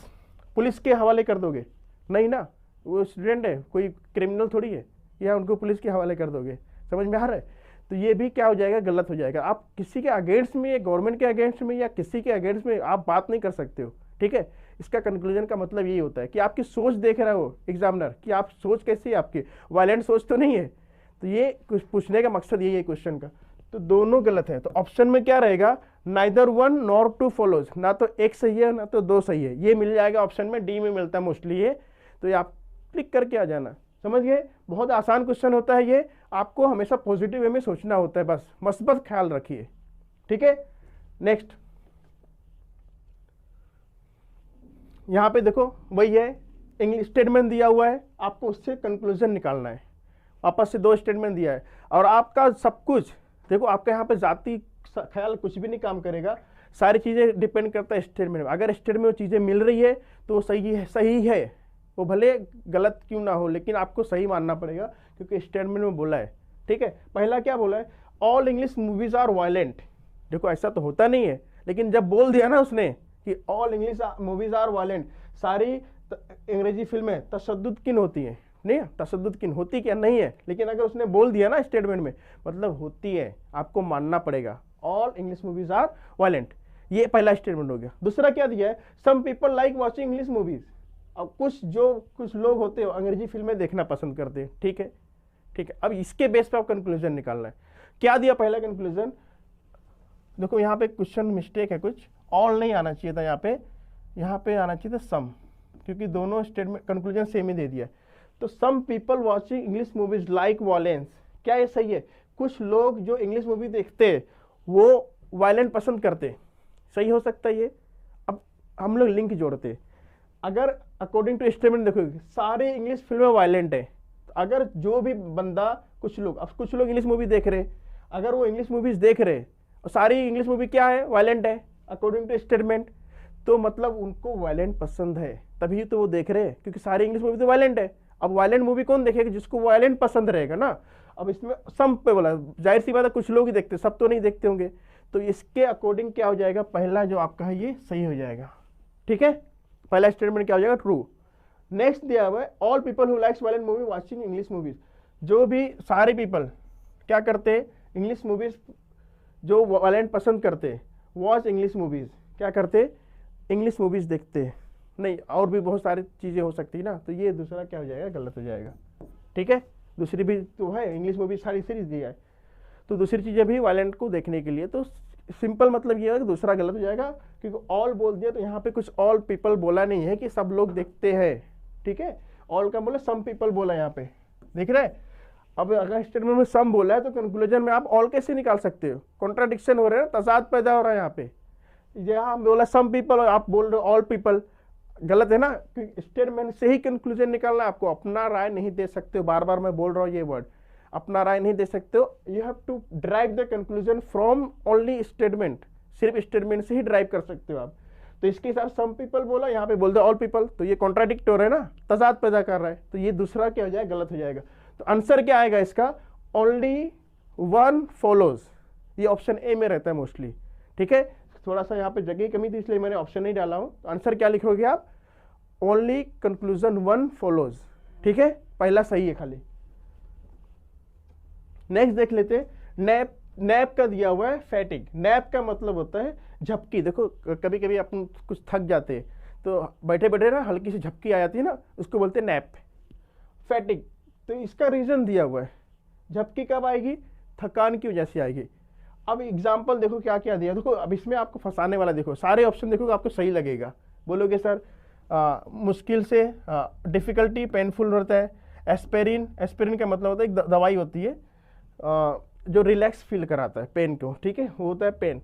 Police के हवाले कर दोगे? नहीं ना, वो स्टूडेंट है, कोई क्रिमिनल थोड़ी है, या उनको पुलिस के हवाले कर दोगे? समझ में आ रहा है? तो ये भी क्या हो जाएगा, गलत हो जाएगा। आप किसी के अगेंस्ट में, गवर्नमेंट के अगेंस्ट में या किसी के अगेंस्ट में आप बात नहीं कर सकते हो। ठीक है, इसका कंक्लूजन का मतलब यही होता है कि आपकी सोच देख रहा हो एग्जामिनर, कि आप सोच कैसी है, आपकी वायलेंट सोच तो नहीं है। तो ये कुछ पूछने का मकसद यही है क्वेश्चन का। तो दोनों गलत है। तो ऑप्शन में क्या रहेगा, neither one nor two follows, ना तो एक सही है ना तो दो सही है। ये मिल जाएगा ऑप्शन में, डी में मिलता है मोस्टली ये। तो ये आप क्लिक करके आ जाना। समझ गए? बहुत आसान क्वेश्चन होता है ये, आपको हमेशा पॉजिटिव वे में सोचना होता है, बस मस्बत ख्याल रखिए। ठीक है, नेक्स्ट यहां पे देखो वही है, इंग्लिश स्टेटमेंट दिया हुआ है, आपको उससे कंक्लूजन निकालना है। वापस से दो स्टेटमेंट दिया है, और आपका सब कुछ देखो, आपके यहाँ पे जाति ख्याल कुछ भी नहीं काम करेगा, सारी चीजें डिपेंड करता है स्टेटमेंट में। अगर स्टेटमेंट में वो चीजें मिल रही है तो वो सही है, वो भले गलत क्यों ना हो, लेकिन आपको सही मानना पड़ेगा, क्योंकि स्टेटमेंट में बोला है। ठीक है, पहला क्या बोला है, all English movies are violent. देखो ऐसा तो होता नहीं है, लेकिन जब बोल दिया ना उसने कि all English movies are violent, सारी अंग्रेजी फिल्में तशद्दुद किन होती हैं, नहीं तशद्दुद किन होती क्या नहीं है, लेकिन अगर उसने बोल दिया ना स्टेटमेंट में, मतलब होती है, आपको मानना पड़ेगा। All English movies are violent, ये पहला स्टेटमेंट हो गया। दूसरा क्या दिया है, some people like watching English movies. अब कुछ लोग होते हो अंग्रेजी फिल्में देखना पसंद करते हैं। ठीक है, ठीक है, अब इसके बेस पे आप कंक्लूजन निकालना है। क्या दिया पहला कंक्लूजन, देखो यहाँ पे क्वेश्चन मिस्टेक है, कुछ ऑल नहीं आना चाहिए था, यहाँ पे आना चाहिए था सम, क्योंकि दोनों स्टेटमेंट कंक्लूजन सेम ही दे दिया। तो some people watching English movies like violence, क्या ये सही है? कुछ लोग जो इंग्लिश मूवी देखते हैं वो वायलेंट पसंद करते, सही हो सकता है ये। अब हम लोग लिंक जोड़ते, अगर अकॉर्डिंग टू स्टेटमेंट देखो सारी इंग्लिश फिल्में वायलेंट है, तो अगर जो भी बंदा, कुछ लोग इंग्लिश मूवी देख रहे, अगर वो इंग्लिश मूवीज देख रहे और सारी इंग्लिश मूवी क्या है, वायलेंट है अकॉर्डिंग टू स्टेटमेंट, तो मतलब उनको वायलेंट पसंद है, तभी तो वो देख रहे हैं, क्योंकि सारी इंग्लिश मूवी तो वायलेंट है। अब वायलेंट मूवी कौन देखेगा, जिसको वायलेंट पसंद रहेगा ना। अब इसमें सम पे बोला, जाहिर सी बात है कुछ लोग ही देखते, सब तो नहीं देखते होंगे। तो इसके अकॉर्डिंग क्या हो जाएगा, पहला जो आपका है ये सही हो जाएगा। ठीक है, पहला स्टेटमेंट क्या हो जाएगा, ट्रू। नेक्स्ट दिया हुआ है, all people who likes violent movie watching English movies. जो भी सारे पीपल क्या करते, इंग्लिश मूवीज जो वायलेंट पसंद करते, वॉच इंग्लिश मूवीज, क्या करते, इंग्लिश मूवीज देखते। नहीं, और भी बहुत सारी चीजें हो सकती है ना। तो ये दूसरा क्या हो जाएगा, गलत हो जाएगा। ठीक है, दूसरी भी तो है, इंग्लिश मूवी सारी सीरीज दिया है, तो दूसरी चीजें भी वायलेंट को देखने के लिए। तो सिंपल मतलब ये है कि दूसरा गलत हो जाएगा, क्योंकि ऑल बोल दिया, तो यहाँ पे कुछ ऑल पीपल बोला नहीं है कि सब लोग देखते हैं। ठीक है, ऑल का बोला, सम पीपल बोला, यहाँ पे देख रहे हैं। अब अगर स्टेटमेंट में सम बोला है तो कंक्लूजन में आप ऑल कैसे निकाल सकते हो, कॉन्ट्राडिक्शन हो रहा है, तजाद पैदा हो रहा है यहाँ पे। यहाँ बोला सम पीपल और आप बोल रहे हो ऑल पीपल, गलत है ना। क्योंकि स्टेटमेंट से ही कंक्लूजन निकालना है आपको, अपना राय नहीं दे सकते हो। बार बार मैं बोल रहा हूँ ये वर्ड, अपना राय नहीं दे सकते हो। You have to drive the conclusion from only statement, सिर्फ स्टेटमेंट से ही ड्राइव कर सकते हो आप। तो इसके हिसाब से सम पीपल बोला, यहाँ पे बोल दो ऑल पीपल, तो ये कॉन्ट्राडिक्ट हो रहा है ना, तजाद पैदा कर रहा है। तो ये दूसरा क्या हो जाएगा, गलत हो जाएगा। तो आंसर क्या आएगा इसका, ओनली वन फॉलोज। ये ऑप्शन ए में रहता है मोस्टली। ठीक है, थोड़ा सा यहाँ पे जगह कमी थी इसलिए मैंने ऑप्शन नहीं डाला हूँ। तो आंसर क्या लिखोगे आप, ओनली कंक्लूजन वन फॉलोज। ठीक है, पहला सही है खाली। नेक्स्ट देख लेते हैं, नैप। नैप का दिया हुआ है फैटिग। नैप का मतलब होता है झपकी। देखो कभी कभी अपन कुछ थक जाते हैं तो बैठे बैठे ना हल्की सी झपकी आ जाती है ना, उसको बोलते हैं नैप, फैटिग। तो इसका रीजन दिया हुआ है, झपकी कब आएगी, थकान की वजह से आएगी। अब एग्जाम्पल देखो क्या क्या दिया, देखो अब इसमें आपको फंसाने वाला, देखो सारे ऑप्शन देखोगे आपको सही लगेगा। बोलोगे सर मुश्किल से, डिफिकल्टी, पेनफुल होता है। एस्पेरिन, एस्पेरिन का मतलब होता है एक दवाई होती है जो रिलैक्स फील कराता है पेन को। ठीक है, वो होता है पेन।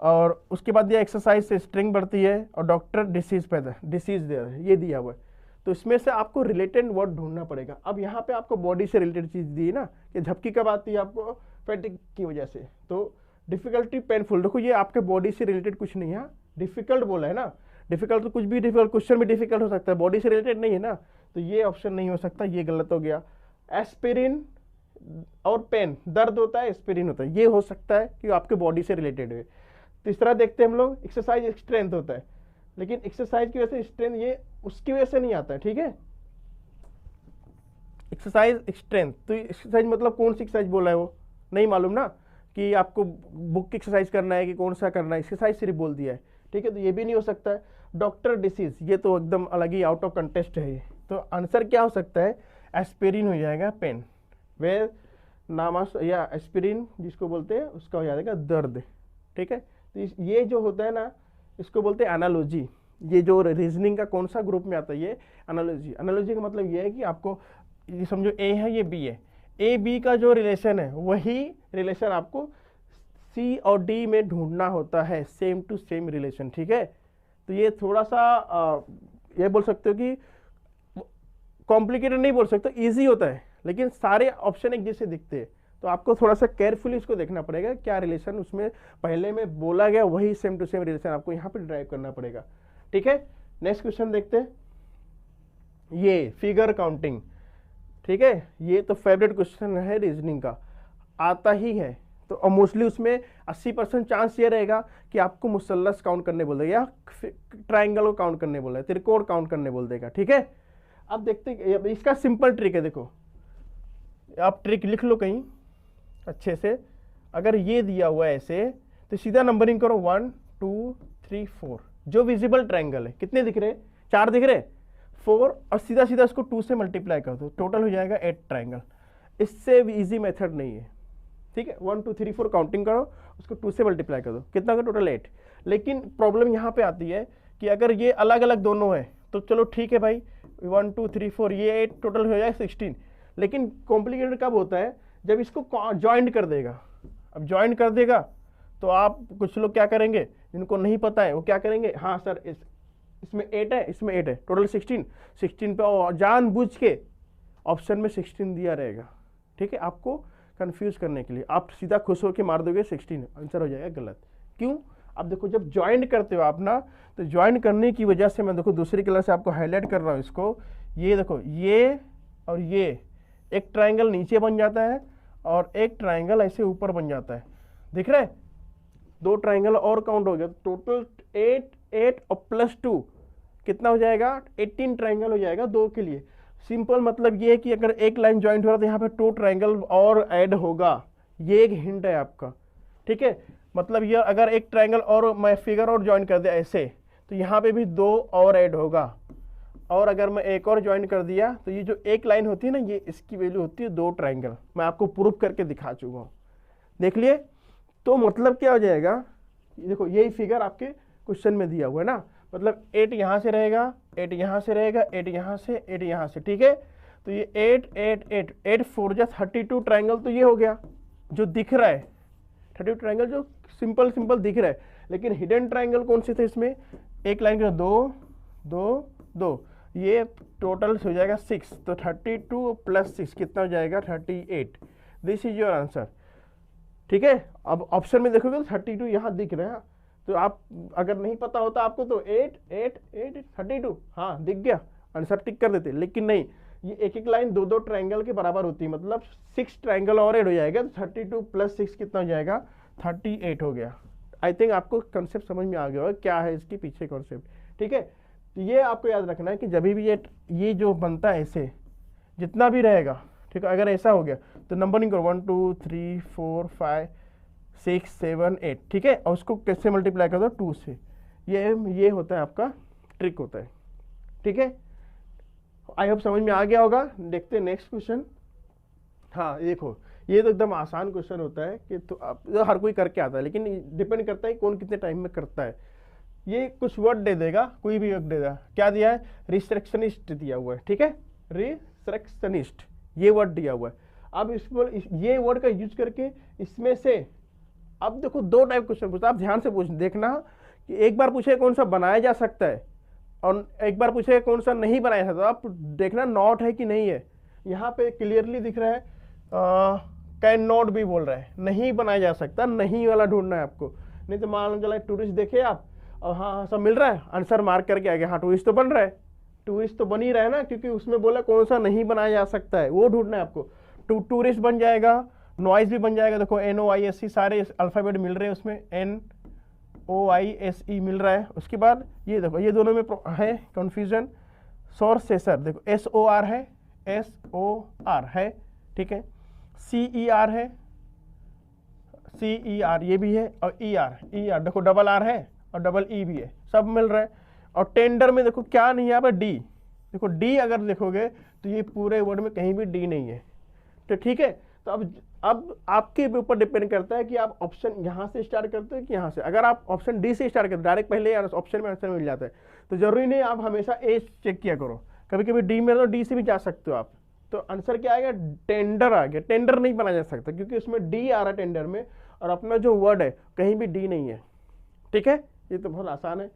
और उसके बाद दिया एक्सरसाइज से स्ट्रेंथ बढ़ती है और डॉक्टर डिसीज पैदा डिसीज दे रहा है, ये दिया हुआ है। तो इसमें से आपको रिलेटेड वर्ड ढूंढना पड़ेगा। अब यहाँ पे आपको बॉडी से रिलेटेड चीज़ दी है ना कि झपकी कब आती है आपको, फैटिग की वजह से। तो डिफिकल्टी पेनफुल, देखो ये आपके बॉडी से रिलेटेड कुछ नहीं है, डिफिकल्ट बोला है ना, डिफिकल्ट तो कुछ भी डिफिकल्ट, क्वेश्चन भी डिफिकल्ट हो सकता है, बॉडी से रिलेटेड नहीं है ना, तो ये ऑप्शन नहीं हो सकता, ये गलत हो गया। एस्पिरिन और पेन, दर्द होता है एस्पिरिन होता है, ये हो सकता है कि आपके बॉडी से रिलेटेड है। तीसरा देखते हैं हम लोग, एक्सरसाइज स्ट्रेंथ होता है, लेकिन एक्सरसाइज की वजह से स्ट्रेंथ ये उसकी वजह से नहीं आता है, ठीक है। एक्सरसाइज स्ट्रेंथ, तो एक्सरसाइज मतलब कौन सी एक्सरसाइज बोला है वो नहीं मालूम ना, कि आपको बुक की एक्सरसाइज करना है कि कौन सा करना है, एक्सरसाइज सिर्फ बोल दिया है, ठीक है, तो ये भी नहीं हो सकता है। डॉक्टर डिसीज, ये तो एकदम अलग ही आउट ऑफ कंटेस्ट है ये। तो आंसर क्या हो सकता है, एस्पिरिन हो जाएगा पेन, वे नामास या एस्पिरिन जिसको बोलते हैं उसका हो जाएगा दर्द, ठीक है। तो ये जो होता है ना इसको बोलते हैं एनालॉजी। ये जो रीजनिंग का कौन सा ग्रुप में आता है, ये एनालॉजी। एनालॉजी का मतलब ये है कि आपको ये समझो ए है ये बी है, ए बी का जो रिलेशन है वही रिलेशन आपको सी और डी में ढूंढना होता है, सेम टू सेम रिलेशन, ठीक है। तो ये थोड़ा सा ये बोल सकते हो कि कॉम्प्लिकेटेड नहीं बोल सकते, इजी होता है, लेकिन सारे ऑप्शन एक जैसे दिखते हैं, तो आपको थोड़ा सा केयरफुली इसको देखना पड़ेगा, क्या रिलेशन उसमें पहले में बोला गया वही सेम टू सेम रिलेशन आपको यहाँ पे ड्राइव करना पड़ेगा, ठीक है। नेक्स्ट क्वेश्चन देखते हैं, ये फिगर काउंटिंग, ठीक है, ये तो फेवरेट क्वेश्चन है रीजनिंग का, आता ही है। तो मोस्टली उसमें 80% चांस ये रहेगा कि आपको मुसल्लस काउंट करने बोल देगा या ट्राइंगल को काउंट करने बोल देगा, त्रिकोण काउंट करने बोल देगा, ठीक है। अब देखते हैं, इसका सिंपल ट्रिक है, देखो आप ट्रिक लिख लो कहीं अच्छे से। अगर ये दिया हुआ है ऐसे तो सीधा नंबरिंग करो 1 2 3 4, जो विजिबल ट्राइंगल है कितने दिख रहे, 4 दिख रहे, 4, और सीधा सीधा इसको 2 से मल्टीप्लाई कर दो, टोटल हो जाएगा 8 ट्राइंगल। इससे भी ईजी मेथड नहीं है, ठीक है। 1 2 3 4 काउंटिंग करो, उसको 2 से मल्टीप्लाई कर दो, कितना का टोटल 8। लेकिन प्रॉब्लम यहाँ पे आती है कि अगर ये अलग अलग दोनों है तो चलो ठीक है भाई, 1 2 3 4 ये 8 टोटल हो जाए 16। लेकिन कॉम्प्लिकेटेड कब होता है, जब इसको ज्वाइंट कर देगा। अब ज्वाइंट कर देगा तो आप कुछ लोग क्या करेंगे, जिनको नहीं पता है वो क्या करेंगे, हाँ सर इसमें 8 है इसमें 8 है, टोटल 16 पे जानबूझ के ऑप्शन में 16 दिया रहेगा, ठीक है, आपको कंफ्यूज करने के लिए। आप सीधा खुश होकर मार दोगे 16, आंसर हो जाएगा गलत। क्यों, अब देखो जब ज्वाइंट करते हो आप ना, तो ज्वाइंट करने की वजह से मैं देखो दूसरी कलर से आपको हाईलाइट कर रहा हूँ इसको, ये देखो ये और ये एक ट्राइंगल नीचे बन जाता है और एक ट्राइंगल ऐसे ऊपर बन जाता है, दिख रहा है, 2 ट्राइंगल और काउंट हो गया, टोटल 8 और +2 कितना हो जाएगा, 18 ट्राइंगल हो जाएगा 2 के लिए। सिंपल मतलब ये है कि अगर एक लाइन ज्वाइंट हो रहा है तो यहाँ पे 2 ट्राइंगल और ऐड होगा, ये एक हिंट है आपका, ठीक है। मतलब ये अगर एक ट्राइंगल और मैं फिगर और ज्वाइन कर दिया ऐसे, तो यहाँ पे भी 2 और ऐड होगा, और अगर मैं एक और ज्वाइन कर दिया तो ये जो एक लाइन होती है ना, ये इसकी वैल्यू होती है 2 ट्राइंगल। मैं आपको प्रूफ करके दिखा चुका हूँ, देख लिए। तो मतलब क्या हो जाएगा, देखो यही फिगर आपके क्वेश्चन में दिया हुआ है ना, मतलब 8 यहाँ से रहेगा, 8 यहाँ से रहेगा, 8 यहाँ से, 8 यहाँ से, ठीक है। तो ये 8 8 8 8 4 जा 32 ट्राइंगल, तो ये हो गया जो दिख रहा है 32 ट्राइंगल जो सिंपल दिख रहा है। लेकिन हिडन ट्राइंगल कौन से थे इसमें, एक लाइन का 2 2 2, ये टोटल हो जाएगा 6, तो 32 + 6 कितना हो जाएगा 38। दिस इज योर आंसर, ठीक है। अब ऑप्शन में देखोगे तो 32 यहाँ दिख रहा है, तो आप अगर नहीं पता होता आपको तो 8 8 8 32 हाँ दिख गया, आंसर टिक कर देते। लेकिन नहीं, ये एक एक लाइन 2 ट्राइंगल के बराबर होती है, मतलब 6 ट्राइंगल और ऐड हो जाएगा, तो 32 + 6 कितना हो जाएगा 38 हो गया। आई थिंक आपको कंसेप्ट समझ में आ गया होगा क्या है इसके पीछे कॉन्सेप्ट, ठीक है। तो ये आपको याद रखना है कि जब भी ये जो बनता है ऐसे जितना भी रहेगा, ठीक है, अगर ऐसा हो गया तो नंबरिंग करो 1 2 3 4 5 6 7 8, ठीक है, और उसको कैसे मल्टीप्लाई कर दो 2 से, ये होता है आपका ट्रिक होता है, ठीक है। आई होप समझ में आ गया होगा। देखते हैं नेक्स्ट क्वेश्चन। हाँ देखो, ये तो एकदम आसान क्वेश्चन होता है कि तो हर कोई करके आता है, लेकिन डिपेंड करता है कौन कितने टाइम में करता है। ये कुछ वर्ड दे देगा, कोई भी वर्ड दे देगा, क्या दिया है, रिस्ट्रिक्शनिस्ट दिया हुआ है, ठीक है, रिस्ट्रिक्शनिस्ट ये वर्ड दिया हुआ है। अब इस पर ये वर्ड का यूज करके इसमें से अब देखो दो टाइप क्वेश्चन पूछता है, आप ध्यान से पूछ देखना कि एक बार पूछे कौन सा बनाया जा सकता है और एक बार पूछे कौन सा नहीं बनाया जा सकता। आप देखना नॉट है कि नहीं है, यहाँ पे क्लियरली दिख रहा है कैन नॉट भी बोल रहा है, नहीं बनाया जा सकता, नहीं वाला ढूंढना है आपको। नहीं तो मान लो चला टूरिस्ट देखे आप और हाँ सब मिल रहा है, आंसर मार्क करके आगे, हाँ टूरिस्ट तो बन रहा है, टूरिस्ट तो बन ही रहा है ना, क्योंकि उसमें बोला कौन सा नहीं बनाया जा सकता है, वो ढूंढना है आपको। टूरिस्ट बन जाएगा, नॉइज भी बन जाएगा, देखो NOISE सारे अल्फाबेट मिल रहे हैं उसमें, NOISE मिल रहा है। उसके बाद ये देखो ये दोनों में है कंफ्यूजन, सोर्सेसर देखो SOR है, SOR है, ठीक है, CER है, CER ये भी है, और ER देखो डबल R है और डबल E भी है, सब मिल रहा है। और टेंडर में देखो क्या नहीं है यहाँ पर, D देखो, D अगर देखोगे तो ये पूरे वर्ड में कहीं भी D नहीं है, तो ठीक है। तो अब आपके ऊपर डिपेंड करता है कि आप ऑप्शन यहाँ से स्टार्ट करते हो कि यहाँ से। अगर आप ऑप्शन डी से स्टार्ट करते डायरेक्ट पहले ऑप्शन में आंसर मिल जाता है, तो जरूरी नहीं आप हमेशा ए चेक किया करो, कभी कभी डी में तो डी से भी जा सकते हो आप। तो आंसर क्या आएगा, टेंडर आ गया। टेंडर नहीं बना जा सकता क्योंकि उसमें डी आ रहा है टेंडर में, और अपना जो वर्ड है कहीं भी डी नहीं है, ठीक है। ये तो बहुत आसान है।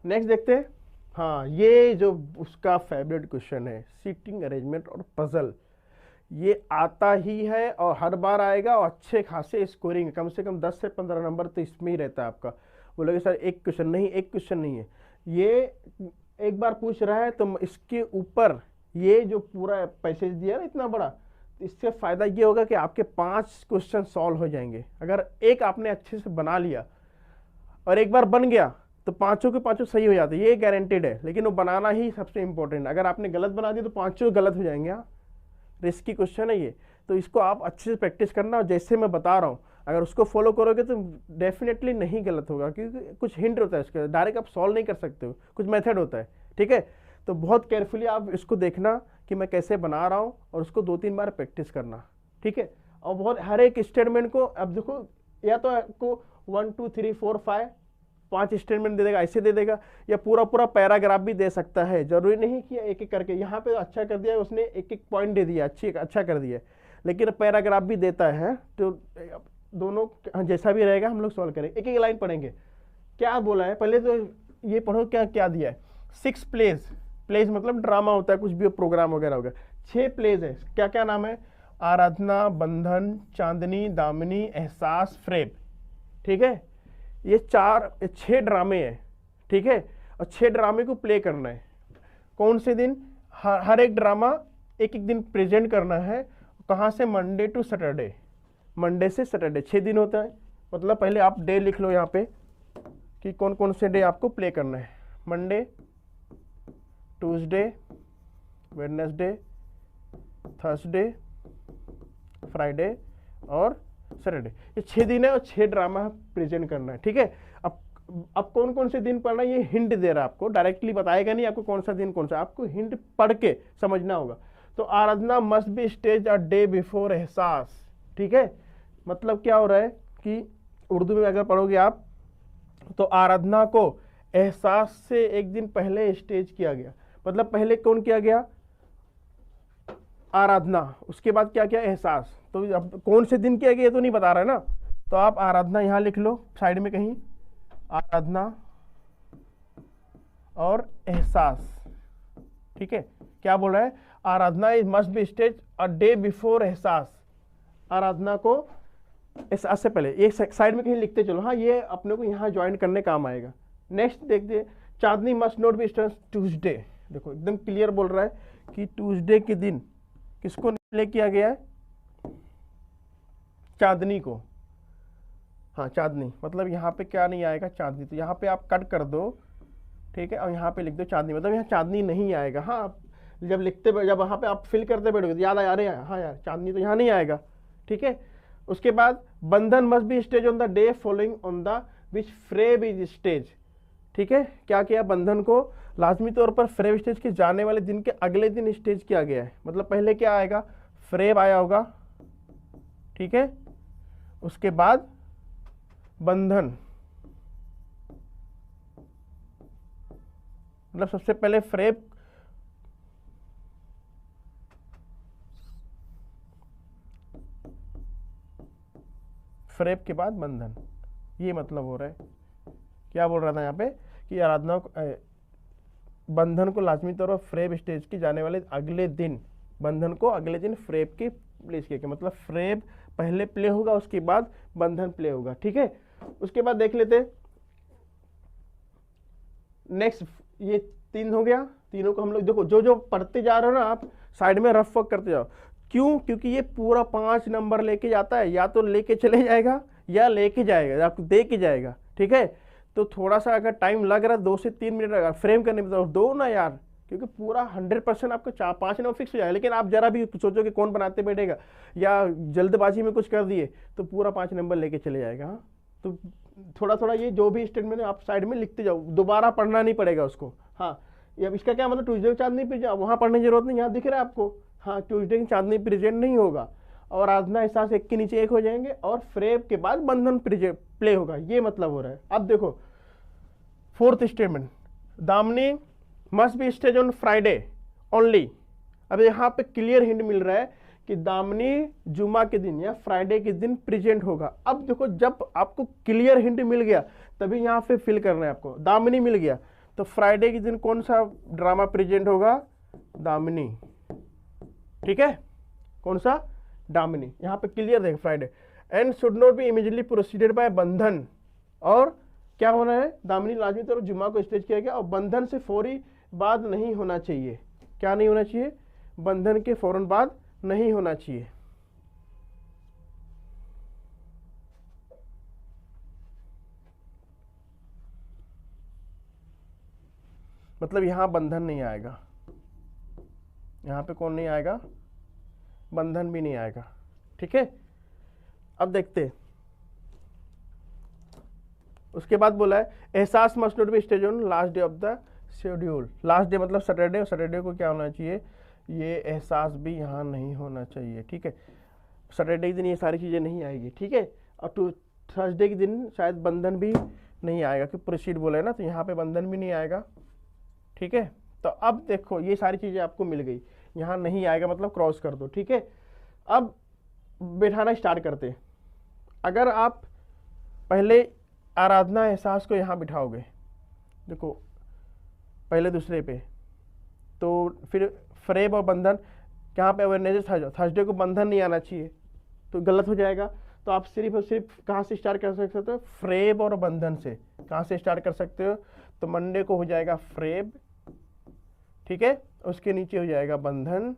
नेक्स्ट देखते हैं, हाँ ये जो उसका फेवरेट क्वेश्चन है, सीटिंग अरेंजमेंट और पजल, ये आता ही है और हर बार आएगा और अच्छे खासे स्कोरिंग, कम से कम 10 से 15 नंबर तो इसमें ही रहता है आपका। बोलोगे सर एक क्वेश्चन नहीं, एक क्वेश्चन नहीं है, ये एक बार पूछ रहा है तो इसके ऊपर ये जो पूरा पैसेज दिया ना इतना बड़ा, तो इससे फायदा ये होगा कि आपके 5 क्वेश्चन सॉल्व हो जाएंगे। अगर एक आपने अच्छे से बना लिया और एक बार बन गया तो पांचों के पांचों सही हो जाते, ये गारंटेड है। लेकिन वो बनाना ही सबसे इंपॉर्टेंट है, अगर आपने गलत बना दिया तो पांचों गलत हो जाएंगे। हाँ रिस्की क्वेश्चन है ये, तो इसको आप अच्छे से प्रैक्टिस करना, और जैसे मैं बता रहा हूँ अगर उसको फॉलो करोगे तो डेफिनेटली नहीं गलत होगा, क्योंकि कुछ हिंट होता है इसका, डायरेक्ट आप सॉल्व नहीं कर सकते हो, कुछ मेथड होता है, ठीक है। तो बहुत केयरफुली आप इसको देखना कि मैं कैसे बना रहा हूँ, और उसको 2-3 बार प्रैक्टिस करना, ठीक है। और बहुत हर एक स्टेटमेंट को अब देखो, या तो आपको 1 2 3 4 5 स्टेटमेंट दे देगा, ऐसे दे देगा, या पूरा पूरा पैराग्राफ भी दे सकता है, जरूरी नहीं कि एक एक करके। यहाँ पे अच्छा कर दिया उसने, एक एक पॉइंट दे दिया, अच्छा कर दिया, लेकिन पैराग्राफ भी देता है। तो दोनों जैसा भी रहेगा हम लोग सॉल्व करेंगे, एक एक लाइन पढ़ेंगे। क्या बोला है पहले तो ये पढ़ो, क्या क्या दिया है। 6 प्लेज मतलब ड्रामा होता है, कुछ भी प्रोग्राम वगैरह होगा। 6 प्लेज है, क्या क्या नाम है, आराधना, बंधन, चांदनी, दामिनी, एहसास, फ्रेब, ठीक है। ये 6 ड्रामे हैं, ठीक है, और 6 ड्रामे को प्ले करना है। कौन से दिन, हर एक ड्रामा एक एक दिन प्रेजेंट करना है। कहाँ से, मंडे टू सैटरडे, मंडे से सैटरडे 6 दिन होता है। मतलब पहले आप डे लिख लो यहाँ पे कि कौन कौन से डे आपको प्ले करना है, Monday, Tuesday, Wednesday, Thursday, Friday और सैटरडे। ये 6 दिन है और 6 ड्रामा प्रेजेंट करना है, ठीक है। अब कौन कौन से दिन पढ़ना, ये हिंट दे रहा है आपको, डायरेक्टली बताएगा नहीं आपको कौन सा दिन कौन सा, आपको हिंट पढ़ के समझना होगा। तो Aradhana must be stage a day before Ehsaas, ठीक है। मतलब क्या हो रहा है कि उर्दू में अगर पढ़ोगे आप तो आराधना को एहसास से एक दिन पहले स्टेज किया गया। मतलब पहले कौन किया गया, आराधना, उसके बाद क्या किया, एहसास। तो अब कौन से दिन किया गया तो नहीं बता रहा है ना, तो आप आराधना यहाँ लिख लो साइड में कहीं, आराधना और एहसास, ठीक है। क्या बोल रहा है, Aradhana is must be stage a day before Ehsaas. Aradhana को एहसास से पहले, एक साइड में कहीं लिखते चलो, हाँ ये अपने को यहाँ ज्वाइन करने काम आएगा। नेक्स्ट देखते, Chandni must not be stage Tuesday. देखो एकदम क्लियर बोल रहा है कि ट्यूसडे के दिन किसको प्ले किया गया है, चांदनी को। हाँ चांदनी, मतलब यहाँ पे क्या नहीं आएगा, चांदनी, तो यहाँ पे आप कट कर दो, ठीक है, और यहाँ पे लिख दो चांदनी, मतलब यहाँ चांदनी नहीं आएगा। हाँ जब लिखते, जब वहाँ पे आप फिल करते बैठोगे तो याद आ रहे हैं, हाँ यार चांदनी तो यहाँ नहीं आएगा, ठीक है। उसके बाद Bandhan must be stage on the day following on the which Fareb is stage, ठीक है। क्या किया, बंधन को लाजमी तौर पर फ्रेब स्टेज के जाने वाले दिन के अगले दिन स्टेज किया गया है। मतलब पहले क्या आएगा, फ्रेब आया होगा, ठीक है, उसके बाद बंधन, मतलब सबसे पहले फ्रेब, फ्रेब के बाद बंधन, ये मतलब हो रहा है। क्या बोल रहा था यहाँ पे कि आराधना बंधन को लाजमी तौर पर फ्रेब स्टेज की जाने वाले अगले दिन, बंधन को अगले दिन फ्रेब की प्लेस किया, मतलब फ्रेब पहले प्ले होगा, उसके बाद बंधन प्ले होगा। ठीक है, उसके बाद देख लेते नेक्स्ट, ये 3 हो गया। तीनों को हम लोग देखो जो जो पढ़ते जा रहे हो ना आप साइड में रफ वर्क करते जाओ। क्यों? क्योंकि ये पूरा 5 नंबर लेके जाता है, या तो लेके चले जाएगा या लेके जाएगा, आपको दे के जाएगा। ठीक है, तो थोड़ा सा अगर टाइम लग रहा है 2 से 3 मिनट लगेगा फ्रेम करने में, तो दो ना यार, क्योंकि पूरा 100% आपको 4-5 नंबर फिक्स हो जाएगा। लेकिन आप जरा भी सोचो कि कौन बनाते बैठेगा, या जल्दबाजी में कुछ कर दिए तो पूरा 5 नंबर लेके चले जाएगा। हाँ, तो थोड़ा थोड़ा ये जो भी स्टेटमेंट है आप साइड में लिखते जाओ, दोबारा पढ़ना नहीं पड़ेगा उसको। हाँ, अब इसका क्या मतलब, ट्यूसडे की चांदनी प्रेजेंट, वहाँ पढ़ने की जरूरत नहीं, यहाँ दिख रहा है आपको। हाँ, ट्यूसडे की चांदनी प्रेजेंट नहीं होगा, और आराधना एहसास एक के नीचे एक हो जाएंगे, और फ्रेब के बाद बंधन प्ले होगा, ये मतलब हो रहा है। अब देखो 4th statement, Damini must be stage on Friday only. अब यहाँ पे क्लियर हिंट मिल रहा है कि दामिनी जुमा के दिन या फ्राइडे के दिन प्रेजेंट होगा। अब देखो जब आपको क्लियर हिंट मिल गया तभी यहाँ पे फिल करना है आपको। दामिनी मिल गया तो फ्राइडे के दिन कौन सा ड्रामा प्रेजेंट होगा? दामिनी। ठीक है, कौन सा? दामिनी। यहाँ पे क्लियर देख Friday. And should not be immediately proceeded by बंधन। और क्या होना है? दामिनी लाजमी तौर पर जुमा को स्टेज किया गया, और बंधन से फौरी बाद नहीं होना चाहिए। क्या नहीं होना चाहिए? बंधन के फौरन बाद नहीं होना चाहिए। मतलब यहां बंधन नहीं आएगा, यहां पे कौन नहीं आएगा? बंधन भी नहीं आएगा। ठीक है, अब देखते हैं। उसके बाद बोला है एहसास must not be stage on last day of the schedule. Last day मतलब सैटरडे, और सैटरडे को क्या होना चाहिए? ये एहसास भी यहाँ नहीं होना चाहिए। ठीक है, सैटरडे के दिन ये सारी चीज़ें नहीं आएगी। ठीक है, और थर्सडे के दिन शायद बंधन भी नहीं आएगा, कि प्रोसीड बोला है ना, तो यहाँ पे बंधन भी नहीं आएगा। ठीक है, तो अब देखो ये सारी चीज़ें आपको मिल गई, यहाँ नहीं आएगा मतलब क्रॉस कर दो। ठीक है, अब बैठाना स्टार्ट करते हैं। अगर आप पहले आराधना एहसास को यहाँ बिठाओगे, देखो पहले दूसरे पे, तो फिर फ्रेब और बंधन कहाँ पे? अवेयरनेस थर्सडे को बंधन नहीं आना चाहिए, तो गलत हो जाएगा। तो आप सिर्फ और सिर्फ कहाँ से स्टार्ट कर सकते हो? फ्रेब और बंधन से। कहाँ से स्टार्ट कर सकते हो? तो मंडे को हो जाएगा फ्रेब, ठीक है, उसके नीचे हो जाएगा बंधन,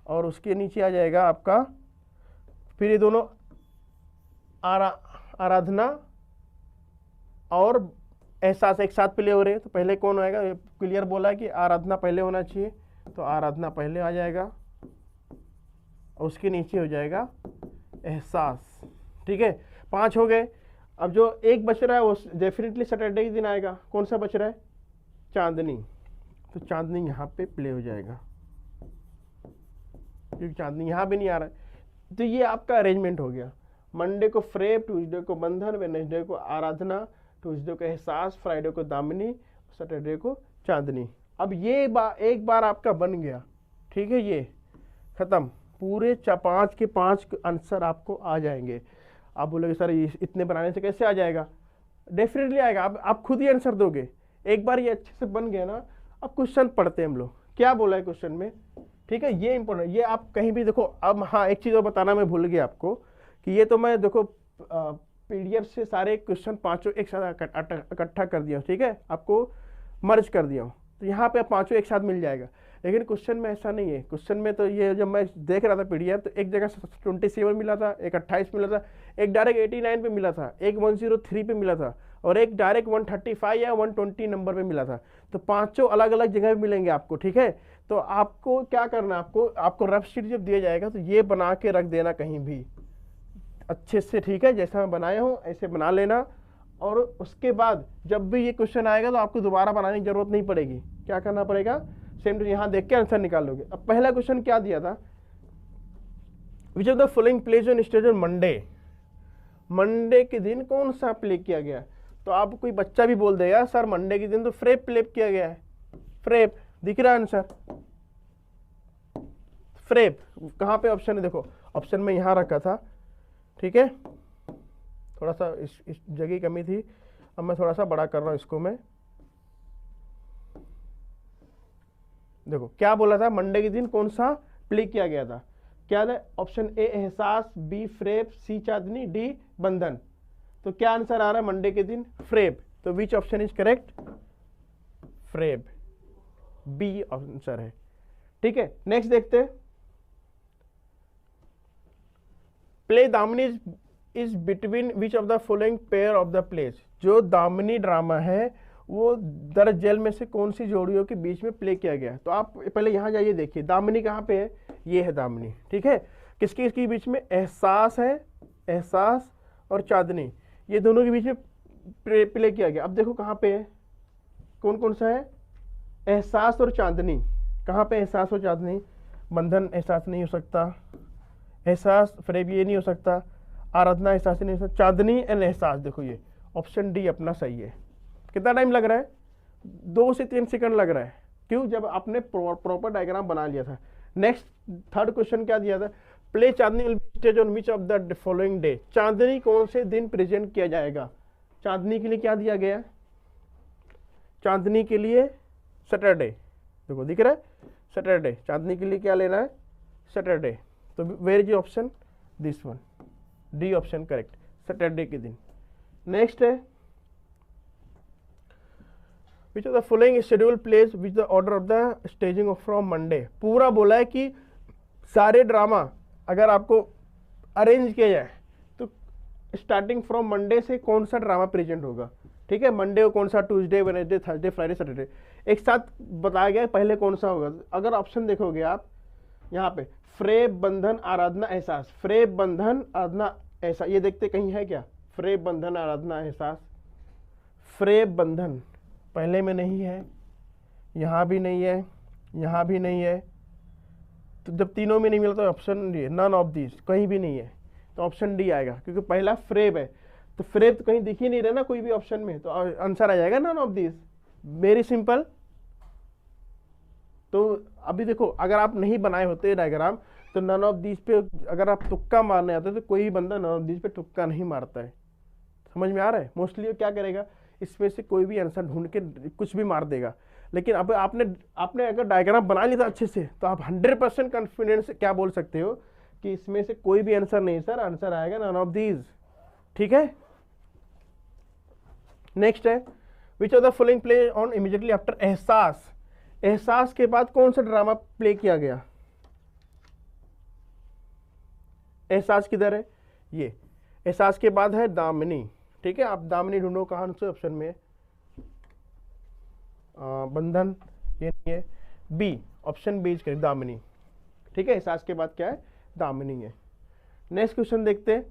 और उसके नीचे आ जाएगा आपका, फिर ये दोनों आराधना और एहसास एक साथ प्ले हो रहे हैं, तो पहले कौन आएगा? क्लियर बोला है कि आराधना पहले होना चाहिए, तो आराधना पहले आ जाएगा, और उसके नीचे हो जाएगा एहसास। ठीक है, 5 हो गए। अब जो एक बच रहा है वो डेफिनेटली सैटरडे के दिन आएगा। कौन सा बच रहा है? चांदनी। तो चांदनी यहाँ पे प्ले हो जाएगा, क्योंकि चांदनी यहाँ भी नहीं आ रहा है। तो ये आपका अरेंजमेंट हो गया। मंडे को फ्रेब, ट्यूसडे को बंधन, वेडनेसडे को आराधना, ट्यूसडे को एहसास, फ्राइडे को दामिनी, सैटरडे को चांदनी। अब ये एक बार आपका बन गया। ठीक है, ये खत्म। पूरे 5 के 5 आंसर आपको आ जाएंगे। आप बोलोगे सर इतने बनाने से कैसे आ जाएगा? डेफिनेटली आएगा, आप खुद ही आंसर दोगे। एक बार ये अच्छे से बन गया ना, अब क्वेश्चन पढ़ते हैं हम लोग, क्या बोला है क्वेश्चन में। ठीक है, ये इंपॉर्टेंट, ये आप कहीं भी देखो। अब हाँ, एक चीज़ और बताना मैं भूल गया आपको, कि ये तो मैं देखो PDF से सारे क्वेश्चन 5 एक साथ इकट्ठा कर दिया हूँ। ठीक है, आपको मर्ज कर दिया हूँ, तो यहाँ पे 5 एक साथ मिल जाएगा। लेकिन क्वेश्चन में ऐसा नहीं है। क्वेश्चन में तो ये जब मैं देख रहा था PDF, तो एक जगह 27 मिला था, एक 28 मिला था, एक डायरेक्ट 89 पे मिला था, एक 103 पे मिला था, और एक डायरेक्ट 135 या 120 नंबर पे मिला था। तो 5 अलग अलग जगह पे मिलेंगे आपको। ठीक है, तो आपको क्या करना है, आपको रफ शीट जब दिया जाएगा तो ये बना के रख देना कहीं भी अच्छे से। ठीक है, जैसा मैं बनाया हूँ ऐसे बना लेना, और उसके बाद जब भी ये क्वेश्चन आएगा तो आपको दोबारा बनाने की जरूरत नहीं पड़ेगी। क्या करना पड़ेगा? सेम टू यहाँ देख के आंसर निकाल लोगे। अब पहला क्वेश्चन क्या दिया था? विच of the following pledge on stage on Monday. Monday के दिन कौन सा प्ले किया गया? तो आप कोई बच्चा भी बोल देगा सर मंडे के दिन तो फ्रेब प्ले किया गया है। फ्रेब दिख रहा है आंसर? फ्रेब कहाँ पे ऑप्शन है देखो, ऑप्शन में यहाँ रखा था, ठीक है, थोड़ा सा इस जगह की कमी थी, अब मैं थोड़ा सा बड़ा कर रहा हूँ इसको मैं। देखो क्या बोला था, मंडे के दिन कौन सा प्ले किया गया था, क्या था, ऑप्शन ए एहसास, बी फ्रेब, सी चांदनी, डी बंधन। तो क्या आंसर आ रहा है मंडे के दिन, फ्रेब। तो which option is correct, Fareb, B answer है, ठीक है। नेक्स्ट देखते हैं, play Damini is between which of the following pair of the place. जो दामिनी ड्रामा है वो दर जेल में से कौन सी जोड़ियों के बीच में प्ले किया गया है। तो आप पहले यहां जाइए, देखिए दामिनी कहाँ पे है, ये है दामिनी, ठीक है। किसके किसके बीच में, एहसास है, एहसास और चांदनी, ये दोनों के बीच में प्ले किया गया। अब देखो कहाँ पे है, कौन कौन सा है, एहसास और चांदनी। कहाँ पे एहसास और चांदनी, बंधन एहसास नहीं हो सकता, एहसास फ्रेब ये नहीं हो सकता, आराधना एहसास नहीं हो सकता, चांदनी एंड एहसास। देखो ये ऑप्शन डी अपना सही है। कितना टाइम लग रहा है, 2 से 3 सेकंड लग रहा है, क्यों, जब आपने प्रॉपर डायग्राम बना लिया था। नेक्स्ट थर्ड क्वेश्चन क्या दिया था, play Chandni will be stage on which of the following day. Chandni कौन से दिन प्रेजेंट किया जाएगा। चांदनी के लिए क्या दिया गया, चांदनी के लिए सैटरडे, देखो दिख रहा है सैटरडे, चांदनी के लिए क्या लेना है, सैटरडे। तो where is option, this one, D option correct, Saturday के दिन। नेक्स्ट है, which of the following schedule place which the order of the staging of from Monday. पूरा बोला है कि सारे ड्रामा अगर आपको अरेंज किया जाए तो स्टार्टिंग फ्रॉम मंडे से कौन सा ड्रामा प्रेजेंट होगा, ठीक है। मंडे को कौन सा, Tuesday, Wednesday, Thursday, Friday, Saturday, एक साथ बताया गया पहले कौन सा होगा। अगर ऑप्शन देखोगे आप यहाँ पे, फ्रेब, बंधन, आराधना, एहसास, फ्रेब, बंधन, आराधना, एहसास, ये देखते कहीं है क्या, फ्रेब, बंधन, आराधना, एहसास। फ्रेब, बंधन पहले में नहीं है, यहाँ भी नहीं है, यहाँ भी नहीं है। तो जब तीनों में नहीं मिला तो option D, none of this, कहीं भी नहीं है, तो ऑप्शन डी आएगा, क्योंकि पहला फ्रेब है, तो फ्रेब तो कहीं दिख ही नहीं रहा ना कोई भी ऑप्शन में, तो आंसर आ जाएगा none of this, very simple. तो अभी देखो अगर आप नहीं बनाए होते डायग्राम तो नन ऑफ दिस पे अगर आप तुक्का मारने आते तो कोई बंदा नन ऑफ दिस पे तुक्का नहीं मारता है, समझ में आ रहा है। मोस्टली क्या करेगा, इसमें से कोई भी आंसर ढूंढ के कुछ भी मार देगा। लेकिन अब आपने अगर डायग्राम बना लिया था अच्छे से तो आप 100% कॉन्फिडेंस से क्या बोल सकते हो कि इसमें से कोई भी आंसर नहीं सर, आंसर आएगा नन ऑफ दीज, ठीक है। नेक्स्ट है, which of the following play on immediately after एहसास। एहसास के बाद कौन सा ड्रामा प्ले किया गया, एहसास किधर है, ये एहसास के बाद है दामिनी, ठीक है। आप दामिनी ढूंढो कहाँ से, ऑप्शन में बंधन, ये नहीं है, बी, ऑप्शन बी करें, दामिनी, ठीक है। एहसास के बाद क्या है, दामिनी है। नेक्स्ट क्वेश्चन देखते हैं,